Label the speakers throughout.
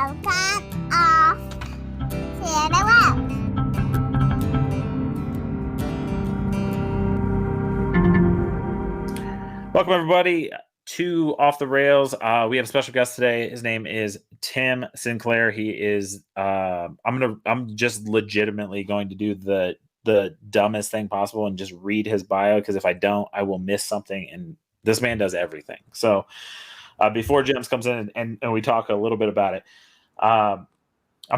Speaker 1: Welcome off to the web.
Speaker 2: Welcome everybody to Off the Rails. We have a special guest today. His name is Tim Sinclair. He is I'm just legitimately going to do the dumbest thing possible and just read his bio, because if I don't, I will miss something, and this man does everything. So before Jems comes in and we talk a little bit about it, I'm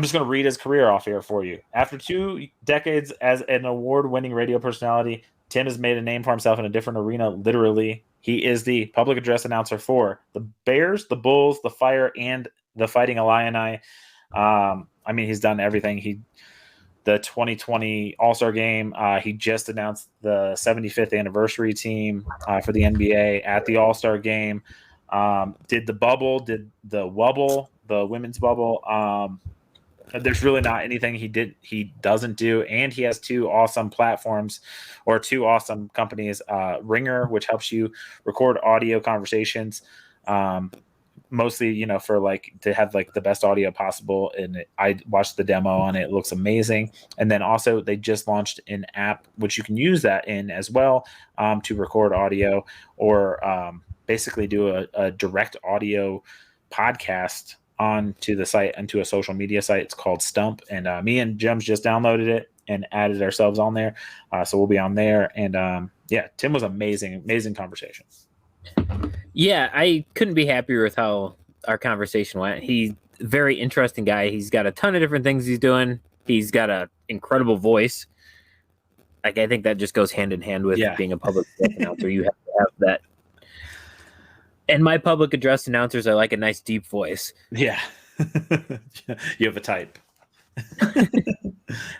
Speaker 2: just going to read his career off here for you. After 2 decades as an award-winning radio personality, Tim has made a name for himself in a different arena, literally. He is the public address announcer for the Bears, the Bulls, the Fire, and the Fighting Illini. He's done everything. The 2020 AllStar Game, he just announced the 75th anniversary team for the NBA at the AllStar Game. Did the bubble, did the wubble, the women's bubble. There's really not anything he doesn't do, and he has 2 awesome platforms, or 2 awesome companies. RINGR, which helps you record audio conversations, mostly for to have the best audio possible. And I watched the demo on it; it looks amazing. And then also they just launched an app which you can use that in as well, to record audio, or basically do a direct audio podcast onto the site, onto a social media site. It's called Stump, and me and Jems just downloaded it and added ourselves on there, so we'll be on there. And Tim was amazing conversation.
Speaker 3: Yeah, I couldn't be happier with how our conversation went. He's a very interesting guy. He's got a ton of different things he's doing. He's got an incredible voice. I think that just goes hand in hand with being a public announcer. You have to have that. And my public address announcers, I like a nice deep voice.
Speaker 2: Yeah. You have a type.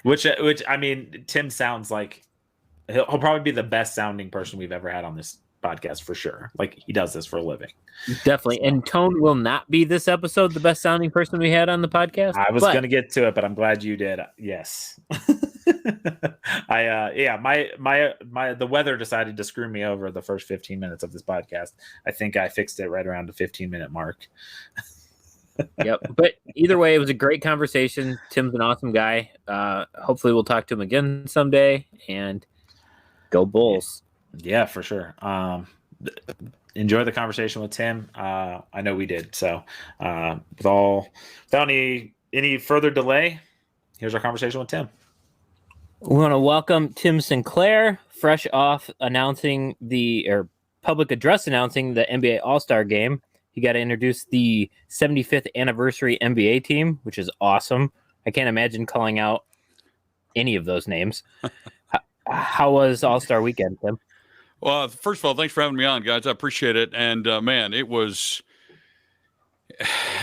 Speaker 2: which Tim sounds like he'll probably be the best sounding person we've ever had on this podcast, for sure. He does this for a living.
Speaker 3: Definitely. So. And Tone will not be this episode the best sounding person we had on the podcast.
Speaker 2: I was going to get to it, but I'm glad you did. Yes. The weather decided to screw me over the first 15 minutes of this podcast. I think I fixed it right around the 15-minute mark.
Speaker 3: Yep. But either way, it was a great conversation. Tim's an awesome guy. Hopefully we'll talk to him again someday, and go Bulls.
Speaker 2: Yeah, for sure. Enjoy the conversation with Tim. I know we did. So without any further delay, here's our conversation with Tim.
Speaker 3: We want to welcome Tim Sinclair, fresh off public address announcing the NBA AllStar Game. He got to introduce the 75th anniversary NBA team, which is awesome. I can't imagine calling out any of those names. How was AllStar Weekend, Tim?
Speaker 4: Well, first of all, thanks for having me on, guys. I appreciate it. And man, it was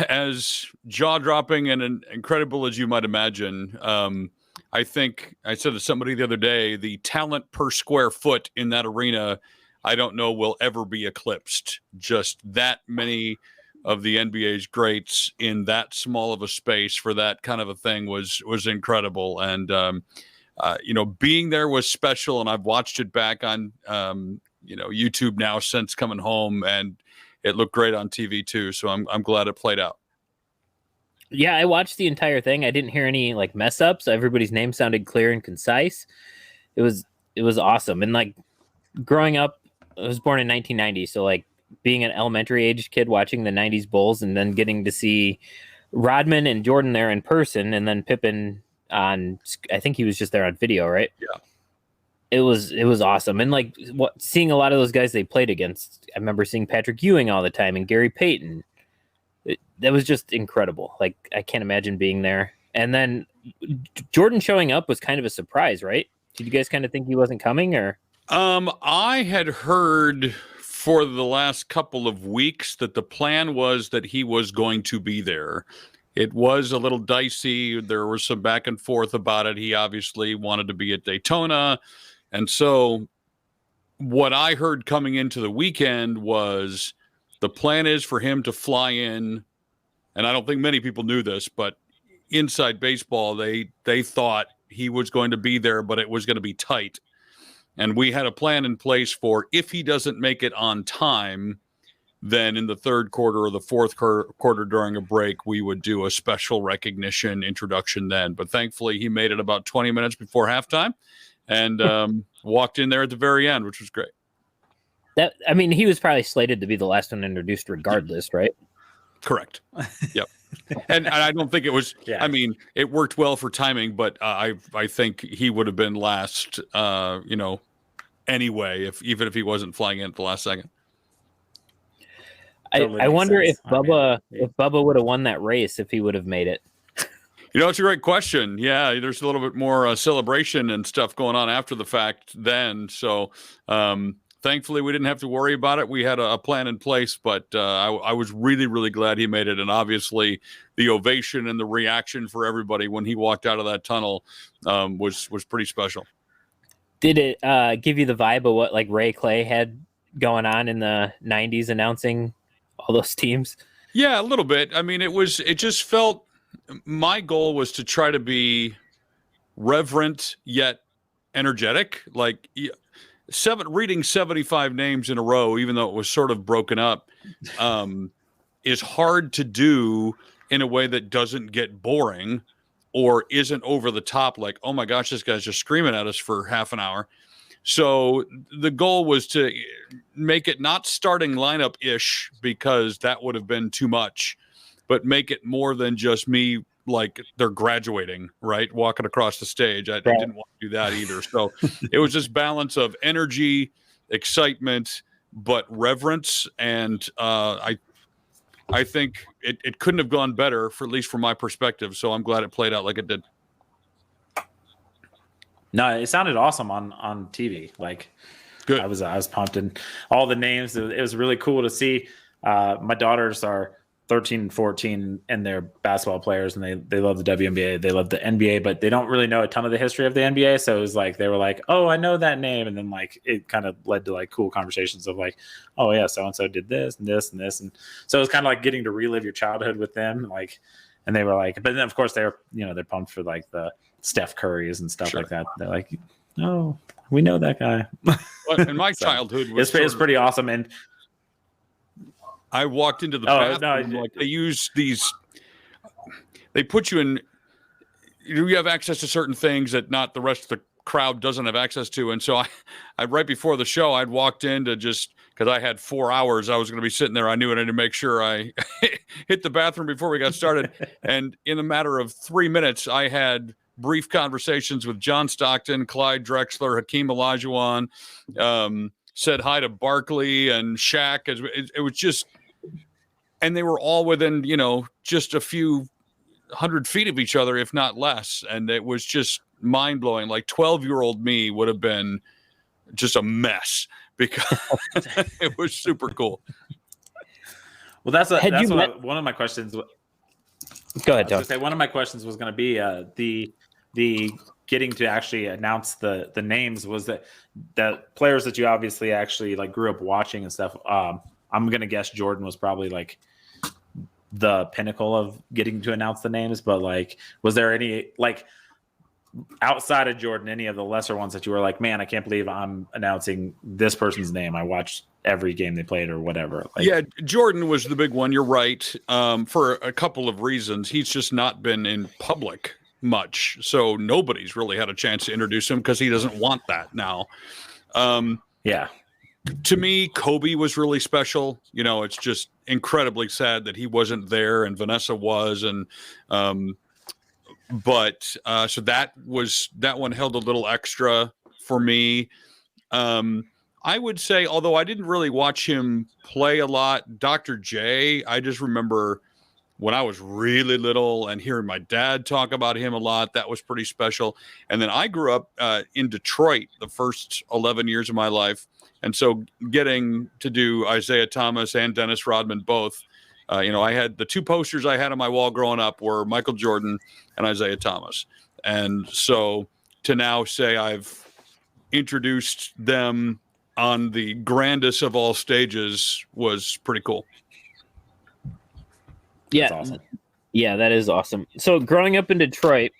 Speaker 4: as jaw-dropping and incredible as you might imagine. I think I said to somebody the other day, the talent per square foot in that arena, I don't know will ever be eclipsed. Just that many of the NBA's greats in that small of a space for that kind of a thing was incredible. And, being there was special, and I've watched it back on, YouTube now since coming home, and it looked great on TV too. So I'm glad it played out.
Speaker 3: Yeah, I watched the entire thing. I didn't hear any mess ups. Everybody's name sounded clear and concise. It was awesome. And growing up, I was born in 1990, so being an elementary age kid watching the 90s Bulls, and then getting to see Rodman and Jordan there in person, and then Pippen on, I think he was just there on video, right?
Speaker 4: Yeah.
Speaker 3: It was awesome. And seeing a lot of those guys they played against, I remember seeing Patrick Ewing all the time and Gary Payton. That was just incredible. I can't imagine being there. And then Jordan showing up was kind of a surprise, right? Did you guys kind of think he wasn't coming, or?
Speaker 4: I had heard for the last couple of weeks that the plan was that he was going to be there. It was a little dicey. There was some back and forth about it. He obviously wanted to be at Daytona. And so what I heard coming into the weekend was the plan is for him to fly in. And I don't think many people knew this, but inside baseball, they thought he was going to be there, but it was going to be tight. And we had a plan in place for if he doesn't make it on time, then in the third quarter or the fourth quarter during a break, we would do a special recognition introduction then. But thankfully, he made it about 20 minutes before halftime and walked in there at the very end, which was great.
Speaker 3: He was probably slated to be the last one introduced regardless, right?
Speaker 4: Correct. Yep. And I don't think it was,
Speaker 2: Yeah.
Speaker 4: I mean, it worked well for timing, but I think he would have been last, anyway, even if he wasn't flying in at the last second.
Speaker 2: Totally
Speaker 3: I
Speaker 2: makes
Speaker 3: wonder
Speaker 2: sense.
Speaker 3: if Bubba would have won that race if he would have made it.
Speaker 4: It's a great question. Yeah, there's a little bit more celebration and stuff going on after the fact then. So thankfully, we didn't have to worry about it. We had a plan in place, but I was really, really glad he made it. And obviously, the ovation and the reaction for everybody when he walked out of that tunnel was pretty special. Did
Speaker 3: it give you the vibe of what like Ray Clay had going on in the 90s announcing all those teams?
Speaker 4: Yeah, a little bit. I mean, it just felt, my goal was to try to be reverent yet energetic. Like reading 75 names in a row, even though it was sort of broken up, is hard to do in a way that doesn't get boring or isn't over the top. Like, oh my gosh, this guy's just screaming at us for half an hour. So the goal was to make it not starting lineup-ish, because that would have been too much, but make it more than just me, like they're graduating, right? Walking across the stage. I didn't want to do that either. So it was this balance of energy, excitement, but reverence. And I think it couldn't have gone better, for at least from my perspective. So I'm glad it played out like it did.
Speaker 2: No, it sounded awesome on TV. Like,
Speaker 4: good.
Speaker 2: I was pumped, and all the names. It was really cool to see. My daughters are 13 and 14, and they're basketball players, and they love the WNBA. They love the NBA, but they don't really know a ton of the history of the NBA. So it was like they were like, "Oh, I know that name," and then like it kind of led to like cool conversations of like, "Oh yeah, so and so did this and this and this," and so it was kind of like getting to relive your childhood with them. Like, and they were like, but then of course they're pumped for like the Steph Currys and stuff like that. They're like, "Oh, we know that guy."
Speaker 4: Well, in my childhood,
Speaker 2: it's pretty awesome. And
Speaker 4: I walked into the bathroom, like they use these, they put you in, you have access to certain things that not the rest of the crowd doesn't have access to. And so I right before the show, I'd walked in to just, because I had 4 hours, I was going to be sitting there. I knew it. I had to make sure I hit the bathroom before we got started. And in a matter of 3 minutes, I had brief conversations with John Stockton, Clyde Drexler, Hakeem Olajuwon, said hi to Barkley and Shaq. It was just, and they were all within, just a few 100 feet of each other, if not less. And it was just mind blowing. Like 12-year-old me would have been just a mess, because it was super cool.
Speaker 2: Well, one of my questions.
Speaker 3: Go ahead, Tom.
Speaker 2: One of my questions was going to be the getting to actually announce the names. Was that players that you obviously actually like grew up watching and stuff. I'm going to guess Jordan was probably like the pinnacle of getting to announce the names, but like, was there any like outside of Jordan, any of the lesser ones that you were like, man, I can't believe I'm announcing this person's name. I watched every game they played or whatever. Like,
Speaker 4: yeah, Jordan was the big one. You're right. For a couple of reasons. He's just not been in public much. So nobody's really had a chance to introduce him, because he doesn't want that now.
Speaker 2: Yeah.
Speaker 4: To me, Kobe was really special. It's just incredibly sad that he wasn't there and Vanessa was. And, so that one held a little extra for me. I would say, although I didn't really watch him play a lot, Dr. J, I just remember when I was really little and hearing my dad talk about him a lot. That was pretty special. And then I grew up in Detroit the first 11 years of my life. And so getting to do Isaiah Thomas and Dennis Rodman both, I had the two posters I had on my wall growing up were Michael Jordan and Isaiah Thomas. And so to now say I've introduced them on the grandest of all stages was pretty cool.
Speaker 3: Yeah.
Speaker 2: That's awesome.
Speaker 3: Yeah, that is awesome. So growing up in Detroit,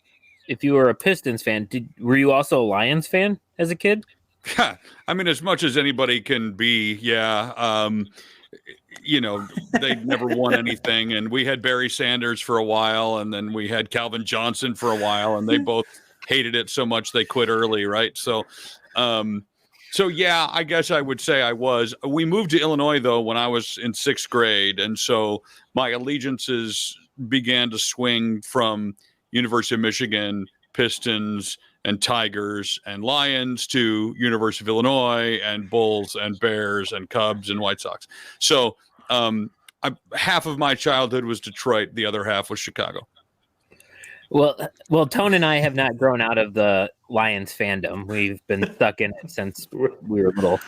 Speaker 3: if you were a Pistons fan, were you also a Lions fan as a kid?
Speaker 4: Yeah, I mean, as much as anybody can be. Yeah. they never won anything. And we had Barry Sanders for a while, and then we had Calvin Johnson for a while, and they both hated it so much they quit early, right? So, yeah, I guess I would say I was. We moved to Illinois, though, when I was in 6th grade, and so my allegiances began to swing from University of Michigan, Pistons, and Tigers and Lions to University of Illinois and Bulls and Bears and Cubs and White Sox. So half of my childhood was Detroit. The other half was Chicago.
Speaker 3: Well, Tone and I have not grown out of the Lions fandom. We've been stuck in it since we were little.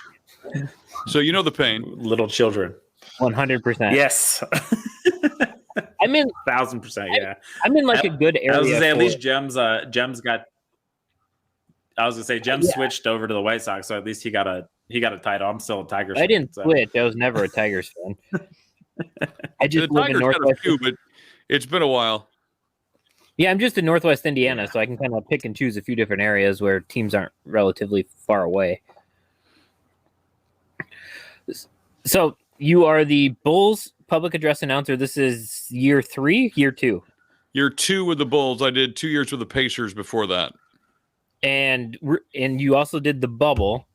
Speaker 4: So you know the pain.
Speaker 2: Little children.
Speaker 3: 100%.
Speaker 2: Yes.
Speaker 3: I'm in
Speaker 2: 1,000%. Yeah.
Speaker 3: I'm in like a good area.
Speaker 2: I was gonna say at least Jems got. I was gonna say Jems switched over to the White Sox, so at least he got a title. I'm still a Tigers fan.
Speaker 3: I didn't switch. I was never a Tigers fan. I just live in Northwest.
Speaker 4: But it's been a while.
Speaker 3: Yeah, I'm just in Northwest Indiana, so I can kind of pick and choose a few different areas where teams aren't relatively far away. So you are the Bulls public address announcer. This is year 3, year 2.
Speaker 4: Year 2 with the Bulls. I did 2 years with the Pacers before that.
Speaker 3: And you also did the bubble.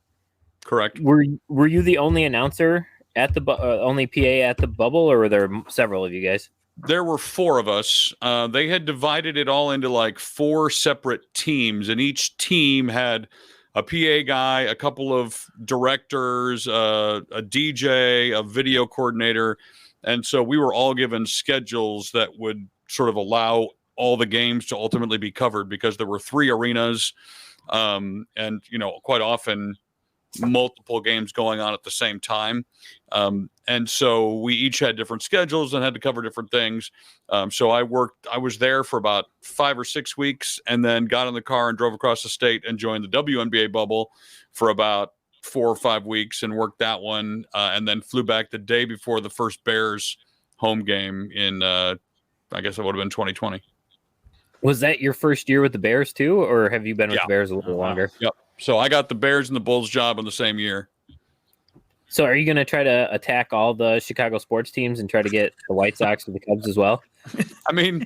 Speaker 4: Correct.
Speaker 3: Were you the only announcer at the only PA at the bubble, or were there several of you guys?
Speaker 4: There were 4 of us. They had divided it all into like 4 separate teams, and each team had a PA guy, a couple of directors, a DJ, a video coordinator. And so we were all given schedules that would sort of allow all the games to ultimately be covered, because there were 3 arenas, and quite often multiple games going on at the same time. And so we each had different schedules and had to cover different things. So I was there for about 5 or 6 weeks, and then got in the car and drove across the state and joined the WNBA bubble for about 4 or 5 weeks and worked that one. And then flew back the day before the first Bears home game in, I guess it would have been 2020.
Speaker 3: Was that your first year with the Bears too, or have you been with the Bears a little longer?
Speaker 4: Yep. So I got the Bears and the Bulls job in the same year.
Speaker 3: So are you going to try to attack all the Chicago sports teams and try to get the White Sox or the Cubs as well?
Speaker 4: I mean,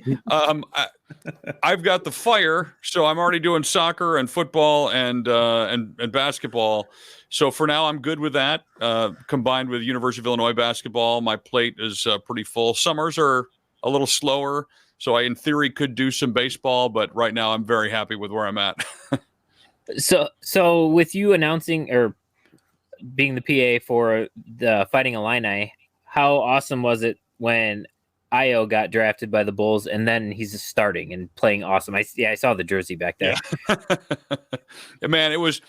Speaker 4: I've got the fire, so I'm already doing soccer and football and basketball. So for now, I'm good with that. Combined with University of Illinois basketball, my plate is pretty full. Summers are a little slower, so I, in theory, could do some baseball. But right now, I'm very happy with where I'm at. So with you announcing or being the PA for the Fighting Illini, how awesome was it when Io got drafted by the Bulls and then he's starting and playing awesome? I saw the jersey back there. Yeah. Man, it was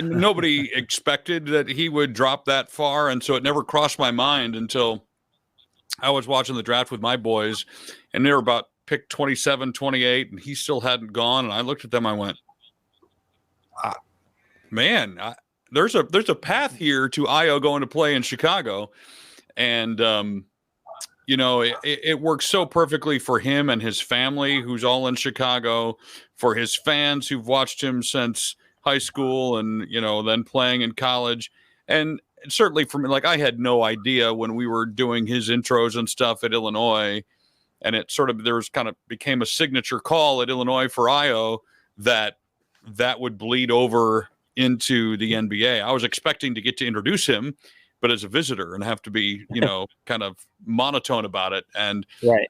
Speaker 4: nobody expected that he would drop that far, and so it never crossed my mind until I was watching the draft with my boys, and they were about pick 27, 28, and he still hadn't gone, and I looked at them, I went, man, there's a path here to Io going to play in Chicago. And, it works so perfectly for him and his family, who's all in Chicago, for his fans who've watched him since high school and, then playing in college. And certainly for me, like, I had no idea when we were doing his intros and stuff at Illinois, and it sort of, became a signature call at Illinois for Io that would bleed over into the NBA. I was expecting to get to introduce him, but as a visitor, and have to be, kind of monotone about it. And
Speaker 3: right.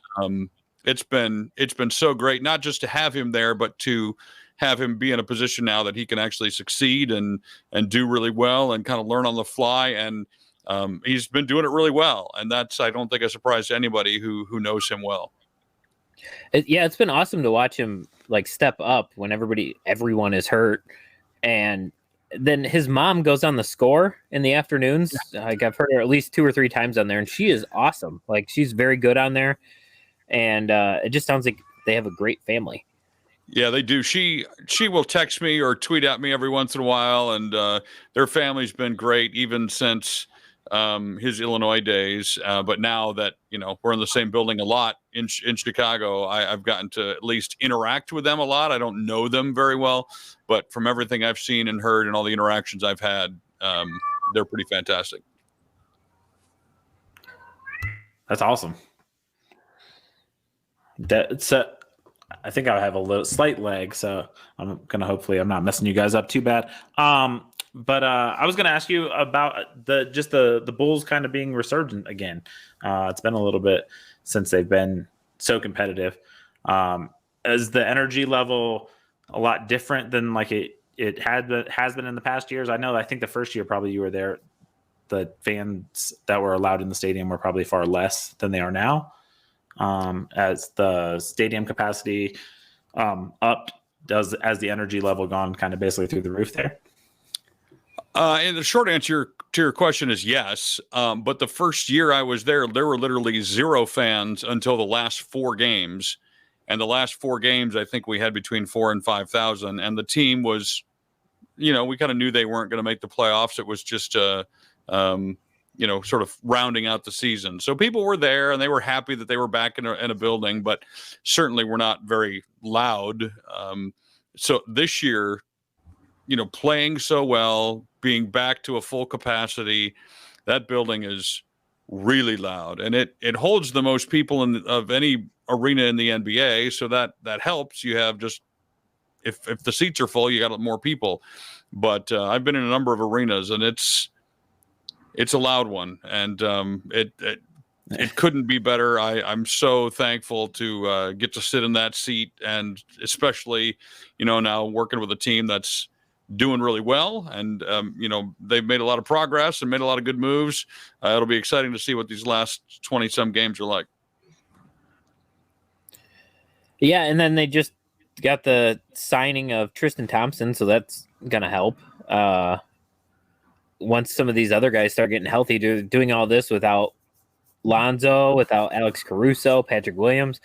Speaker 4: It's been so great, not just to have him there, but to have him be in a position now that he can actually succeed and do really well and kind of learn on the fly. And he's been doing it really well. And that's, I don't think, a surprise to anybody who knows him well.
Speaker 3: It's been awesome to watch him like step up when everyone is hurt. And then his mom goes on the score in the afternoons. Like, I've heard her at least 2 or 3 times on there, and she is awesome. Like, she's very good on there. And it just sounds like they have a great family.
Speaker 4: Yeah, they do. She will text me or tweet at me every once in a while, and their family's been great even since his Illinois days. But now that, we're in the same building a lot in Chicago, I've gotten to at least interact with them a lot. I don't know them very well, but from everything I've seen and heard and all the interactions I've had, they're pretty fantastic.
Speaker 2: That's awesome. I think I have a slight lag, so I'm hopefully I'm not messing you guys up too bad. But I was gonna ask you about the Bulls kind of being resurgent again. It's been a little bit since they've been so competitive. Is the energy level a lot different than like it has been in the past years? I think the first year probably you were there, the fans that were allowed in the stadium were probably far less than they are now. As the stadium capacity upped, as the energy level gone kind of basically through the roof there?
Speaker 4: And the short answer to your question is yes. But the first year I was there were literally 0 fans until the last 4 games. And the last 4 games, I think we had between 4,000 and 5,000. And the team was, we kind of knew they weren't going to make the playoffs. It was just, sort of rounding out the season. So people were there and they were happy that they were back in a building, but certainly were not very loud. So this year, playing so well, being back to a full capacity, that building is really loud, and it holds the most people of any arena in the NBA. So that helps. You have just if the seats are full, you got more people. But I've been in a number of arenas, and it's a loud one, and it couldn't be better. I'm so thankful to get to sit in that seat, and especially, now working with a team that's doing really well, and they've made a lot of progress and made a lot of good moves. It'll be exciting to see what these last 20 some games are like.
Speaker 3: Yeah, and then they just got the signing of Tristan Thompson, so that's gonna help. Once some of these other guys start getting healthy, doing all this without Lonzo, without Alex Caruso, Patrick Williams,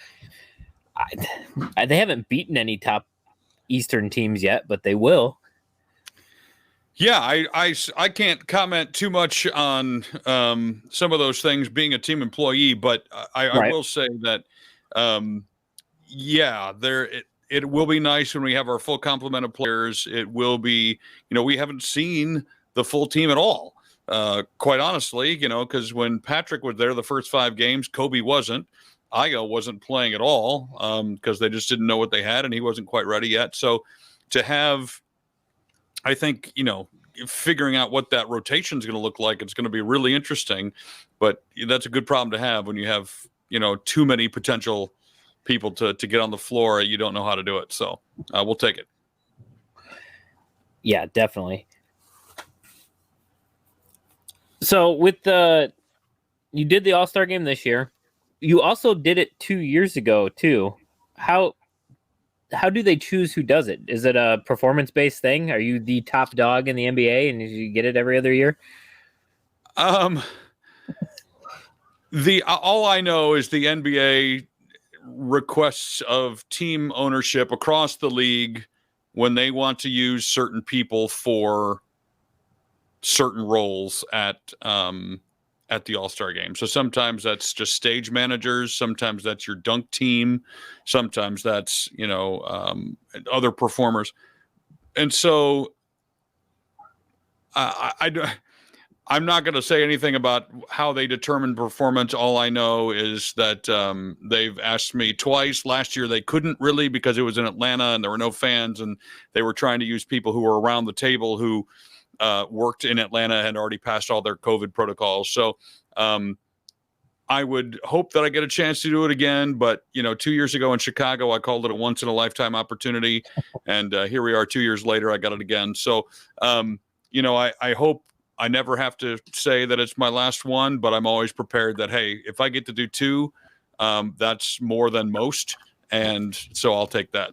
Speaker 3: they haven't beaten any top Eastern teams yet, but they will.
Speaker 4: Yeah, I can't comment too much on some of those things being a team employee, but I will say that, it will be nice when we have our full complement of players. It will be, we haven't seen the full team at all, quite honestly, because when Patrick was there the first 5 games, Kobe wasn't. Igo wasn't playing at all because they just didn't know what they had, and he wasn't quite ready yet. So to have, I think, figuring out what that rotation is going to look like, it's going to be really interesting. But that's a good problem to have when you have, too many potential people to get on the floor. You don't know how to do it. So we'll take it.
Speaker 3: Yeah, definitely. So you did the All-Star game this year. You also did it 2 years ago too. How do they choose who does it? Is it a performance-based thing? Are you the top dog in the NBA and you get it every other year?
Speaker 4: All I know is the NBA requests of team ownership across the league when they want to use certain people for certain roles at the All-Star game. So sometimes that's just stage managers. Sometimes that's your dunk team. Sometimes that's, other performers. And so I'm not going to say anything about how they determine performance. All I know is that they've asked me twice. Last year they couldn't really because it was in Atlanta and there were no fans, and they were trying to use people who were around the table who worked in Atlanta and already passed all their COVID protocols. So I would hope that I get a chance to do it again. But, 2 years ago in Chicago, I called it a once in a lifetime opportunity. And here we are 2 years later, I got it again. So, I hope I never have to say that it's my last one, but I'm always prepared that, hey, if I get to do 2, that's more than most. And so I'll take that.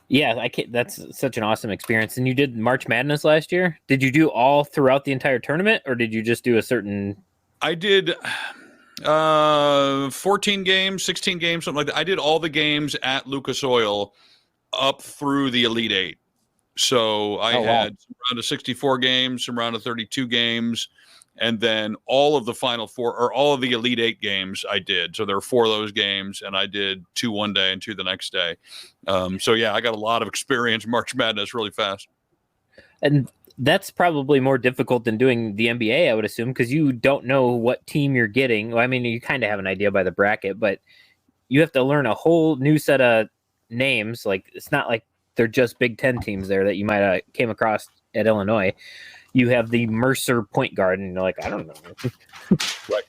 Speaker 3: Yeah, that's such an awesome experience. And you did March Madness last year. Did you do all throughout the entire tournament, or did you just do a certain?
Speaker 4: I did 14 games, 16 games, something like that. I did all the games at Lucas Oil up through the Elite 8. So I had some round of 64 games, some round of 32 games, and then all of the Final 4 or all of the Elite 8 games I did. So there were 4 of those games, and I did 2 one day and 2 the next day. So yeah, I got a lot of experience March Madness really fast.
Speaker 3: And That's probably more difficult than doing the NBA, I would assume, because you don't know what team you're getting. Well, I mean, you kind of have an idea by the bracket, but you have to learn a whole new set of names. Like, it's not like they're just Big Ten teams there that you might have came across at Illinois. You have the Mercer point guard, and you're like, I don't know.
Speaker 4: Right.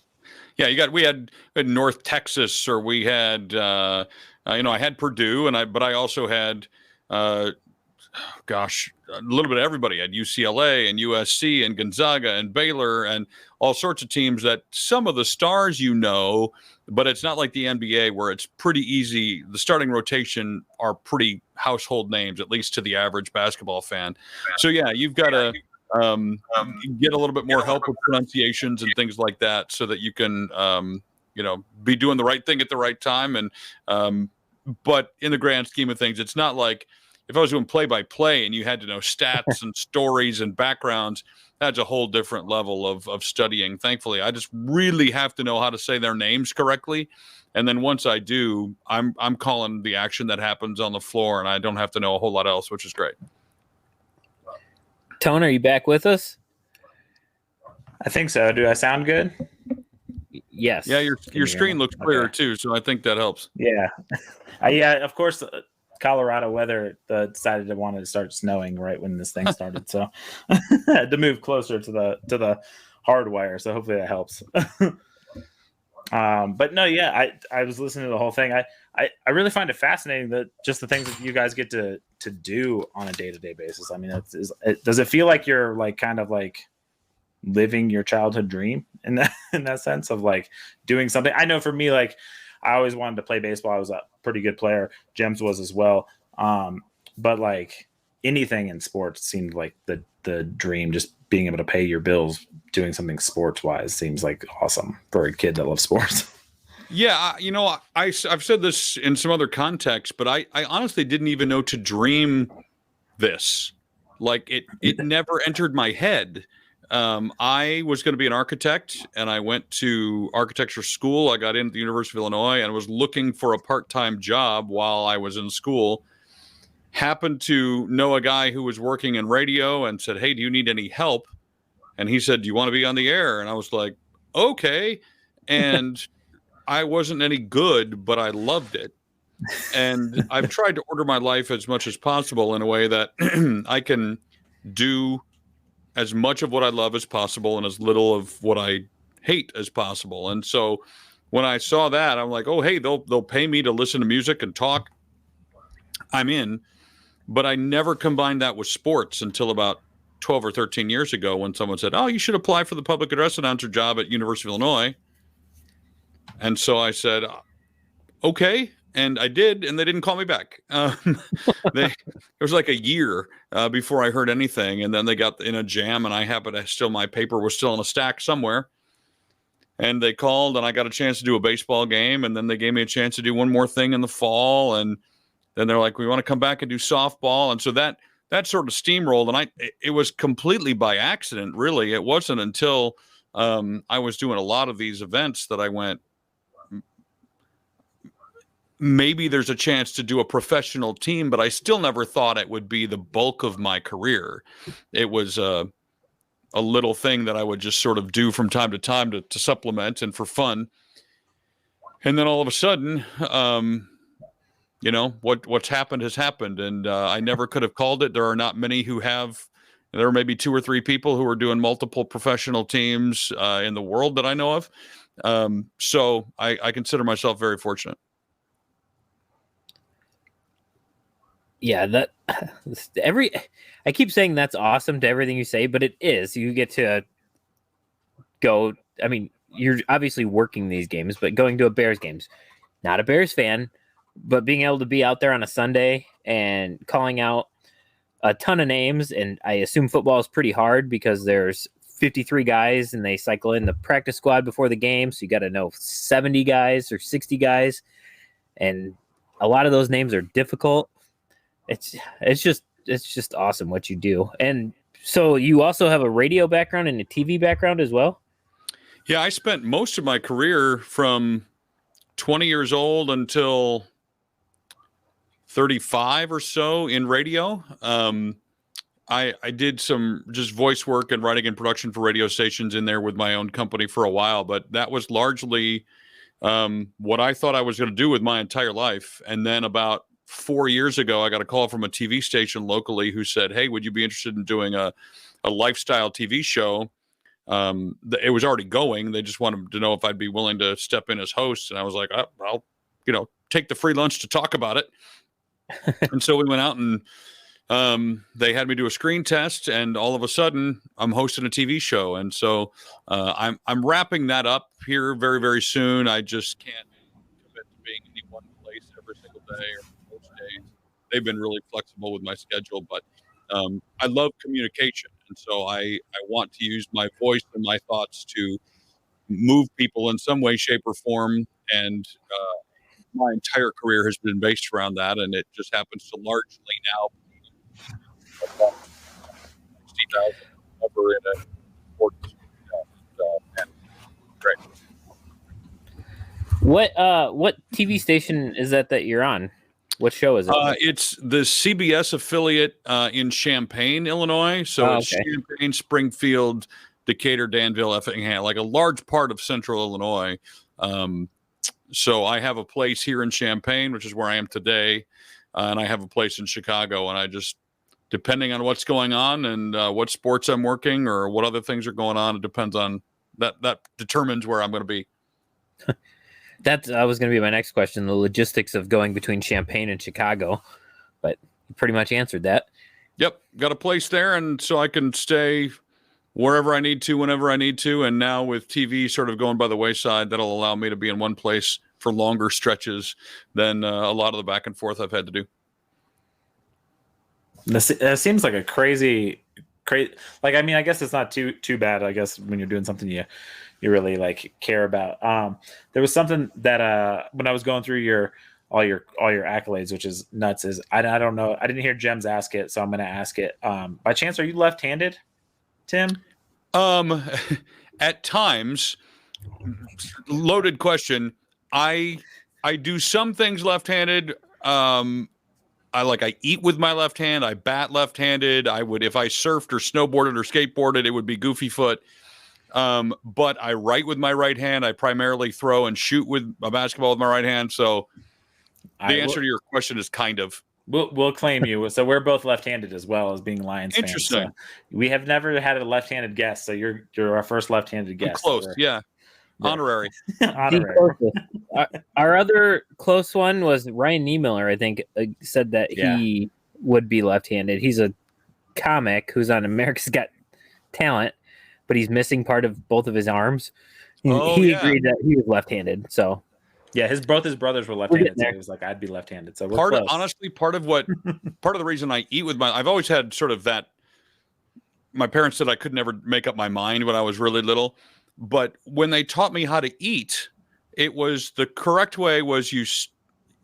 Speaker 4: Yeah, we had North Texas, or we had I had Purdue, but I also had a little bit of everybody. I had UCLA and USC and Gonzaga and Baylor and all sorts of teams that some of the stars but it's not like the NBA where it's pretty easy. The starting rotation are pretty household names, at least to the average basketball fan. So yeah, you've got to get a little bit more help with pronunciations and things like that, so that you can be doing the right thing at the right time. And but in the grand scheme of things, it's not like if I was doing play-by-play and you had to know stats and stories and backgrounds. That's a whole different level of studying. Thankfully, I just really have to know how to say their names correctly. And then once I do, I'm calling the action that happens on the floor, and I don't have to know a whole lot else, which is great.
Speaker 3: Tone, are you back with us?
Speaker 2: I think so. Do I sound good?
Speaker 3: Yes.
Speaker 4: Yeah, your screen looks clearer too, so I think that helps.
Speaker 2: Yeah. Yeah, of course, Colorado weather decided to want to start snowing right when this thing started, so I had to move closer to the hardwire. So hopefully that helps. But no, yeah, I was listening to the whole thing. I really find it fascinating that just the things that you guys get to do on a day-to-day basis. I mean, does it feel like you're like kind of like living your childhood dream in that sense of like doing something? I know for me, like I always wanted to play baseball. I was a pretty good player. Jems was as well. But like anything in sports seemed like the dream. Just being able to pay your bills doing something sports wise seems like awesome for a kid that loves sports.
Speaker 4: Yeah, I've said this in some other contexts, but I honestly didn't even know to dream this. Like it never entered my head. I was going to be an architect, and I went to architecture school. I got into the University of Illinois and was looking for a part-time job while I was in school. Happened to know a guy who was working in radio and said, "Hey, do you need any help?" And he said, "Do you want to be on the air?" And I was like, "Okay." And I wasn't any good, but I loved it. And I've tried to order my life as much as possible in a way that I can do as much of what I love as possible and as little of what I hate as possible. And so when I saw that, I'm like, oh, hey, they'll pay me to listen to music and talk. I'm in. But I never combined that with sports until about 12 or 13 years ago when someone said, oh, you should apply for the public address announcer job at University of Illinois. And so I said, okay. And I did, and they didn't call me back. It was like a year before I heard anything. And then they got in a jam, and I happened to my paper was still in a stack somewhere. And they called, and I got a chance to do a baseball game. And then they gave me a chance to do one more thing in the fall. And then they're like, we want to come back and do softball. And so that sort of steamrolled. And it was completely by accident, really. It wasn't until I was doing a lot of these events that I went, maybe there's a chance to do a professional team, but I still never thought it would be the bulk of my career. It was a little thing that I would just sort of do from time to time to supplement and for fun. And then all of a sudden, what's happened has happened. And I never could have called it. There are not many who have. There are maybe 2 or 3 people who are doing multiple professional teams in the world that I know of. So I consider myself very fortunate.
Speaker 3: Yeah, I keep saying that's awesome to everything you say, but it is. You get to go. I mean, you're obviously working these games, but going to a Bears games, not a Bears fan, but being able to be out there on a Sunday and calling out a ton of names. And I assume football is pretty hard because there's 53 guys and they cycle in the practice squad before the game. So you got to know 70 guys or 60 guys. And a lot of those names are difficult. It's just awesome what you do. And so you also have a radio background and a TV background as well?
Speaker 4: Yeah, I spent most of my career from 20 years old until 35 or so in radio. I did some just voice work and writing and production for radio stations in there with my own company for a while, but that was largely what I thought I was going to do with my entire life. And then about 4 years ago, I got a call from a TV station locally who said, "Hey, would you be interested in doing a lifestyle TV show?" It was already going. They just wanted to know if I'd be willing to step in as host. And I was like, I'll take the free lunch to talk about it. And so we went out and they had me do a screen test, and all of a sudden I'm hosting a TV show. And so I'm wrapping that up here very, very soon. I just can't commit to being in one place every single day or most days. They've been really flexible with my schedule, but I love communication. And so I want to use my voice and my thoughts to move people in some way, shape, or form. And my entire career has been based around that. And it just happens to largely now be 60,000 over in a sports. And great.
Speaker 3: What TV station is that you're on? What show is it?
Speaker 4: It's the CBS affiliate in Champaign, Illinois. So it's Champaign, Springfield, Decatur, Danville, Effingham, like a large part of central Illinois. So I have a place here in Champaign, which is where I am today. And I have a place in Chicago. And I just, depending on what's going on and what sports I'm working or what other things are going on, it depends on that determines where I'm going to be.
Speaker 3: That was going to be my next question, the logistics of going between Champaign and Chicago, but you pretty much answered that.
Speaker 4: Yep. Got a place there. And so I can stay wherever I need to, whenever I need to. And now with TV sort of going by the wayside, that'll allow me to be in one place for longer stretches than a lot of the back and forth I've had to do.
Speaker 2: That seems like a crazy, like, I mean, I guess it's not too bad, I guess, when you're doing something you really like care about. There was something that when I was going through all your accolades, which is nuts, is I don't know, I didn't hear Jems ask it, so I'm going to ask it. By chance, are you left-handed, Tim?
Speaker 4: At times, loaded question. I do some things left-handed. I eat with my left hand. I bat left-handed. I would, if I surfed or snowboarded or skateboarded, it would be goofy foot. But I write with my right hand. I primarily throw and shoot with a basketball with my right hand. So the answer to your question is kind of.
Speaker 2: We'll claim you. So we're both left-handed as well as being Lions fans.
Speaker 4: Interesting.
Speaker 2: So we have never had a left-handed guest, so you're our first left-handed guest.
Speaker 4: I'm close, yeah. Honorary.
Speaker 2: Honorary.
Speaker 3: Our other close one was Ryan Niemiller, I think, said that he would be left-handed. He's a comic who's on America's Got Talent, but he's missing part of both of his arms. He agreed that he was left-handed. So
Speaker 2: yeah, both his brothers were left-handed. So he was like, I'd be left-handed. So
Speaker 4: part of the reason I eat with I've always had sort of that. My parents said I could never make up my mind when I was really little. But when they taught me how to eat, it was the correct way was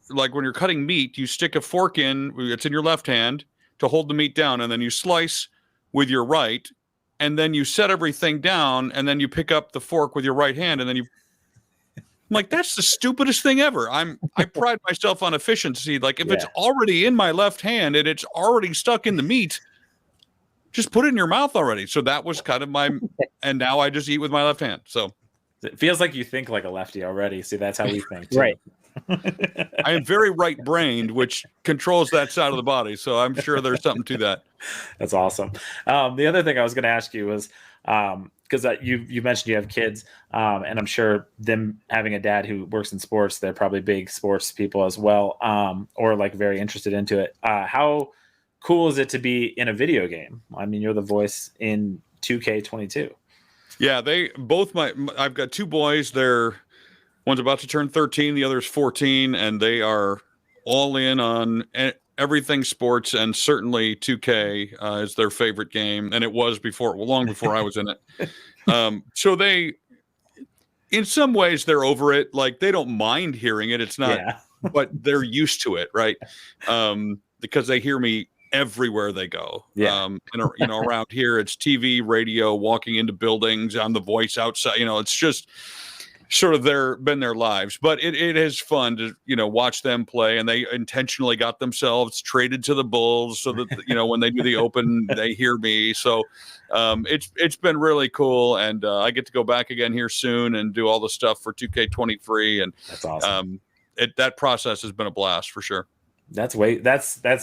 Speaker 4: like when you're cutting meat, you stick a fork in, it's in your left hand to hold the meat down, and then you slice with your right, and then you set everything down, and then you pick up the fork with your right hand, and then I'm like, that's the stupidest thing ever. I pride myself on efficiency. Like if it's already in my left hand and it's already stuck in the meat, just put it in your mouth already. So that was kind of and now I just eat with my left hand. So
Speaker 2: it feels like you think like a lefty already. See, that's how we think too.
Speaker 3: Right.
Speaker 4: I am very right-brained, which controls that side of the body. So I'm sure there's something to that.
Speaker 2: That's awesome. The other thing I was going to ask you was, because you mentioned you have kids, and I'm sure them having a dad who works in sports, they're probably big sports people as well, or like very interested into it. How cool is it to be in a video game? I mean, you're the voice in 2K22.
Speaker 4: Yeah, I've got two boys. One's about to turn 13, the other's 14, and they are all in on everything sports, and certainly 2K is their favorite game, and it was long before I was in it. So they, in some ways, they're over it. Like they don't mind hearing it. It's not, but they're used to it, right? Because they hear me everywhere they go. And around here, it's TV, radio, walking into buildings, I'm the voice outside. It's just sort of been their lives, but it is fun to, watch them play, and they intentionally got themselves traded to the Bulls so that, when they do the Open, they hear me. So it's been really cool. And I get to go back again here soon and do all the stuff for 2K23. And
Speaker 2: that's awesome.
Speaker 4: That process has been a blast for sure.
Speaker 2: That's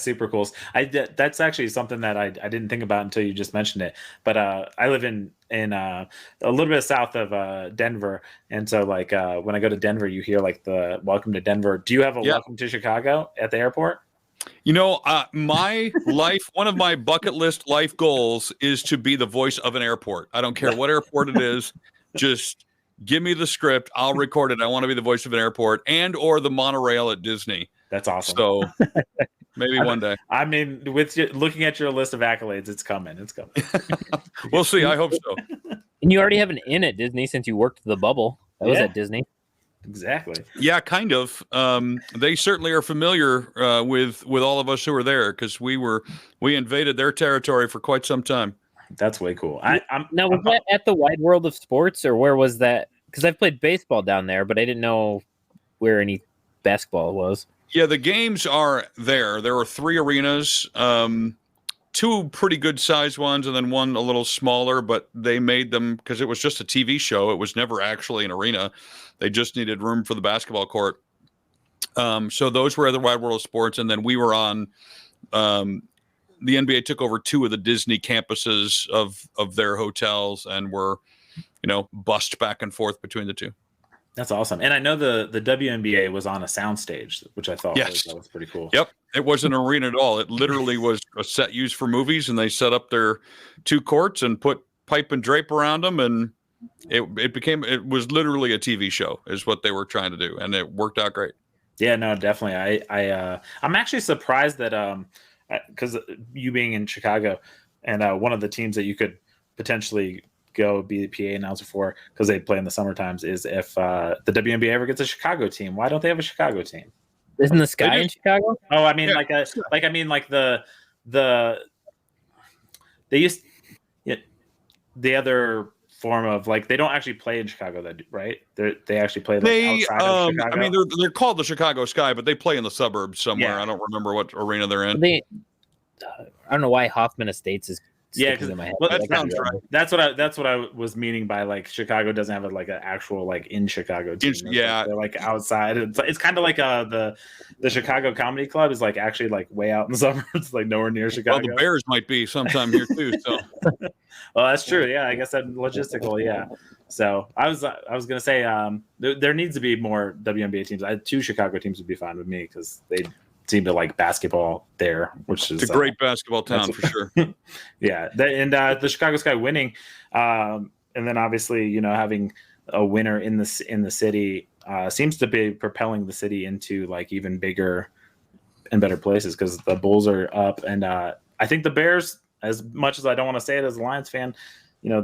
Speaker 2: super cool. That's actually something that I didn't think about until you just mentioned it. But I live in a little bit south of Denver, and so like when I go to Denver, you hear like the "Welcome to Denver." Do you have a "Welcome to Chicago" at the airport?
Speaker 4: My life, one of my bucket list life goals is to be the voice of an airport. I don't care what airport it is, just give me the script. I'll record it. I want to be the voice of an airport or the monorail at Disney.
Speaker 2: That's awesome.
Speaker 4: So maybe one day.
Speaker 2: I mean, looking at your list of accolades, it's coming. It's coming.
Speaker 4: We'll see. I hope so.
Speaker 3: And you already have an in at Disney since you worked the bubble. That was at Disney.
Speaker 2: Exactly.
Speaker 4: Yeah, kind of. They certainly are familiar with all of us who were there because we invaded their territory for quite some time.
Speaker 2: That's way cool.
Speaker 3: Now, was that at the Wide World of Sports, or where was that? Because I've played baseball down there, but I didn't know where any basketball was.
Speaker 4: Yeah, the games are there. There are 3 arenas, 2 pretty good sized ones, and then one a little smaller, but they made them because it was just a TV show. It was never actually an arena. They just needed room for the basketball court. So those were the Wide World of Sports, and then we were on the NBA took over 2 of the Disney campuses of their hotels and were, bussed back and forth between the 2.
Speaker 2: That's awesome. And I know the WNBA was on a soundstage, which I thought was pretty cool.
Speaker 4: Yep. It wasn't an arena at all. It literally was a set used for movies, and they set up their 2 courts and put pipe and drape around them. And it was literally a TV show is what they were trying to do. And it worked out great.
Speaker 2: Yeah, no, definitely. I'm actually surprised that, because you being in Chicago and one of the teams that you could potentially go be the PA announcer for, because they play in the summer times, is if the WNBA ever gets a Chicago team. Why don't they have a Chicago team?
Speaker 3: Isn't the Sky in Chicago?
Speaker 2: Oh, I mean, they used the other form of they don't actually play in Chicago, right? They actually play outside of Chicago.
Speaker 4: I mean, they're called the Chicago Sky, but they play in the suburbs somewhere. Yeah. I don't remember what arena they're in.
Speaker 3: I don't know why Hoffman Estates is.
Speaker 2: Yeah, because that's what I was meaning by Chicago doesn't have an actual in Chicago team.
Speaker 4: Yeah,
Speaker 2: they're outside. It's kind of like the Chicago Comedy Club is actually way out in the suburbs, nowhere near Chicago.
Speaker 4: Well, the Bears might be sometime here too. So,
Speaker 2: well, that's true. Yeah, I guess that logistical. Yeah. So I was gonna say there needs to be more WNBA teams. 2 Chicago teams would be fine with me because they seem to like basketball there, which is
Speaker 4: it's a great basketball town for sure.
Speaker 2: Yeah, the Chicago Sky winning, and then obviously having a winner in the city seems to be propelling the city into even bigger and better places because the Bulls are up, and I think the Bears, as much as I don't want to say it as a Lions fan, I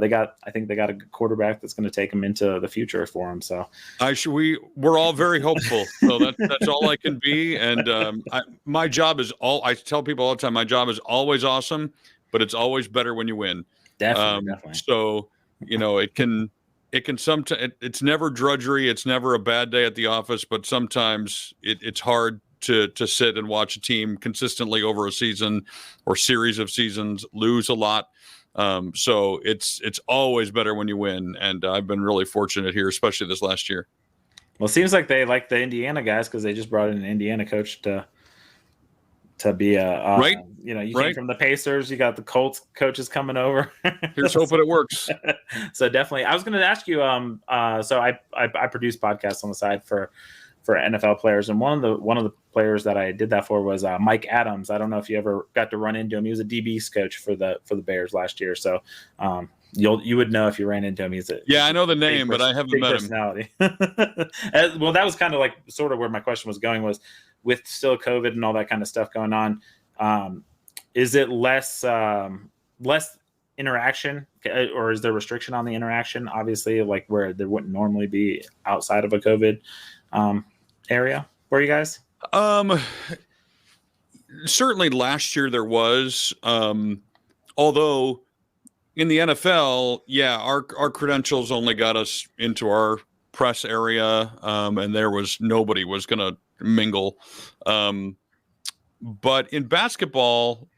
Speaker 2: think they got a good quarterback that's going to take them into the future for them. So
Speaker 4: we're all very hopeful. So that's all I can be. And my job is I tell people all the time, my job is always awesome, but it's always better when you win.
Speaker 2: Definitely.
Speaker 4: So, it can sometimes, it's never drudgery. It's never a bad day at the office, but sometimes it's hard to sit and watch a team consistently over a season or series of seasons lose a lot. So it's always better when you win, and I've been really fortunate here, especially this last year.
Speaker 2: Well, it seems like they like the Indiana guys because they just brought in an Indiana coach to be a
Speaker 4: right.
Speaker 2: Came from the Pacers. You got the Colts coaches coming over.
Speaker 4: Here's hoping it works.
Speaker 2: So definitely, I was going to ask you. So I produce podcasts on the side for NFL players, and one of the players that I did that for was Mike Adams. I don't know if you ever got to run into him. He was a DB's coach for the Bears last year. So you would know if you ran into him.
Speaker 4: I know the name, but I haven't met
Speaker 2: him. Well, that was kind of sort of where my question was going, was with still COVID and all that kind of stuff going on. Is it less interaction, or is there restriction on the interaction? Obviously, where there wouldn't normally be outside of a COVID area for you guys?
Speaker 4: Certainly last year there was, although in the NFL, our credentials only got us into our press area, and nobody was going to mingle. But in basketball,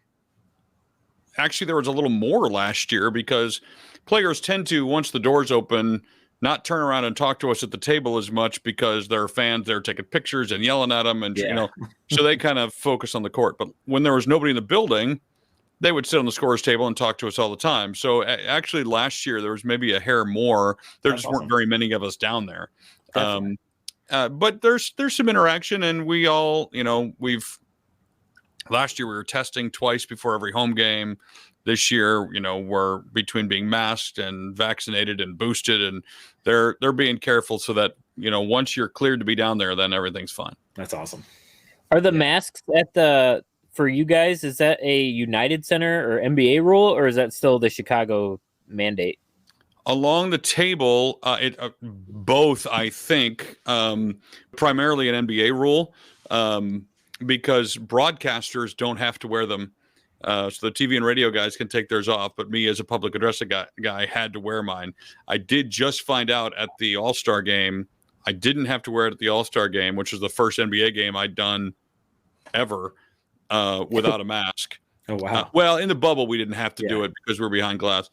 Speaker 4: actually, there was a little more last year because players tend to, once the doors open, not turn around and talk to us at the table as much because there are fans there taking pictures and yelling at them, and so they kind of focus on the court. But when there was nobody in the building, they would sit on the scorer's table and talk to us all the time. So actually, last year there was maybe a hair more. There just weren't very many of us down there. But there's some interaction, and we all, last year we were testing twice before every home game. This year, we're between being masked and vaccinated and boosted, and they're being careful so that, once you're cleared to be down there, then everything's fine.
Speaker 2: That's awesome.
Speaker 3: Are the masks for you guys, is that a United Center or NBA rule, or is that still the Chicago mandate?
Speaker 4: Along the table, both, I think, primarily an NBA rule, because broadcasters don't have to wear them. So the TV and radio guys can take theirs off, but me as a public address guy had to wear mine. I did just find out at the AllStar game, I didn't have to wear it at the AllStar game, which was the first NBA game I'd done ever without a mask.
Speaker 2: Oh, wow.
Speaker 4: Well, in the bubble, we didn't have to do it because we're behind glass.